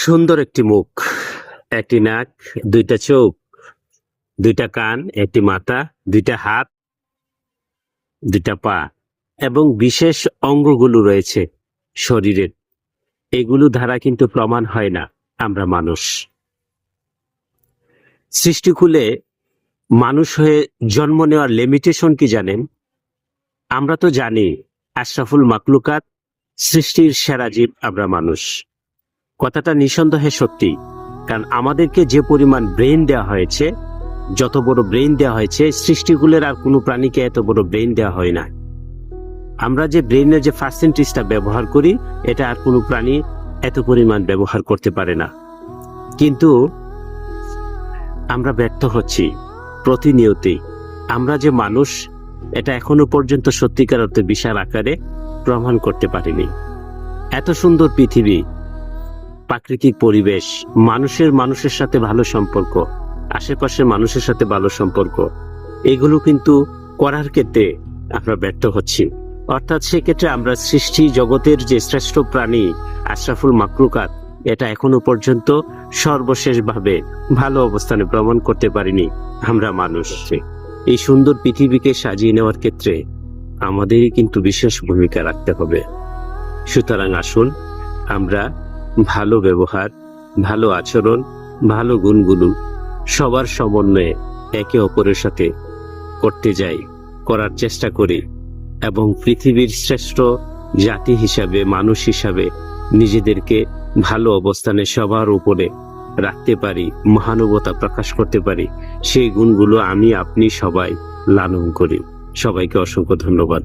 সুন্দর একটি মুখ, একটি নাক, দুইটা চোখ, দুইটা কান, একটি মাথা, দুইটা হাত, দুইটা পা এবং বিশেষ অঙ্গগুলো রয়েছে শরীরের। এগুলো দ্বারা কিন্তু প্রমাণ হয় না আমরা মানুষ। সৃষ্টিকুলে মানুষ হয়ে জন্ম নেওয়ার লিমিটেশন কি জানেন? আমরা তো জানি আশরাফুল মাকলুকাত, সৃষ্টির সেরা জীব আমরা মানুষ। কথাটা নিঃসন্দেহে সত্যি, কারণ আমাদেরকে যে পরিমাণ ব্রেন দেওয়া হয়েছে, যত বড় ব্রেন দেওয়া হয়েছে, সৃষ্টিকুলের আর কোনো প্রাণীকে এত বড় ব্রেন দেওয়া হয় না। আমরা যে ব্রেনের যে পার্সেন্টেজটা ব্যবহার করি, এটা আর কোনো প্রাণী এত পরিমাণ ব্যবহার করতে পারে না। কিন্তু আমরা ব্যর্থ হচ্ছি প্রতিনিয়তই। আমরা যে মানুষ, এটা এখনো পর্যন্ত সত্যিকার অর্থে বিশাল আকারে প্রমাণ করতে পারিনি। এত সুন্দর পৃথিবী, প্রাকৃতিক পরিবেশ, মানুষের সাথে ভালো সম্পর্ক, আশেপাশের মানুষের সাথে ভালো সম্পর্ক, এগুলো কিন্তু করার ক্ষেত্রে আমরা ব্যর্থ হচ্ছি। অর্থাৎ সেক্ষেত্রে আমরা সৃষ্টি জগতের যে শ্রেষ্ঠ প্রাণী আশরাফুল মাকলুকাত, এটা এখনো পর্যন্ত সর্বশেষভাবে ভালো অবস্থানে প্রমাণ করতে পারিনি আমরা মানুষ। এই সুন্দর পৃথিবীকে সাজিয়ে নেওয়ার ক্ষেত্রে আমাদেরই কিন্তু বিশেষ ভূমিকা রাখতে হবে। সুতরাং আসুন আমরা ভালো ব্যবহার, ভালো আচরণ, ভালো গুণগুলো সবার সমন্বয়ে একে অপরের সাথে করতে যাই, করার চেষ্টা করি এবং পৃথিবীর শ্রেষ্ঠ জাতি হিসাবে, মানুষ হিসাবে নিজেদেরকে ভালো অবস্থানে সবার উপরে রাখতে পারি, মহানুভবতা প্রকাশ করতে পারি। সেই গুণগুলো আমি আপনি সবাই লালন করি। সবাইকে অসংখ্য ধন্যবাদ।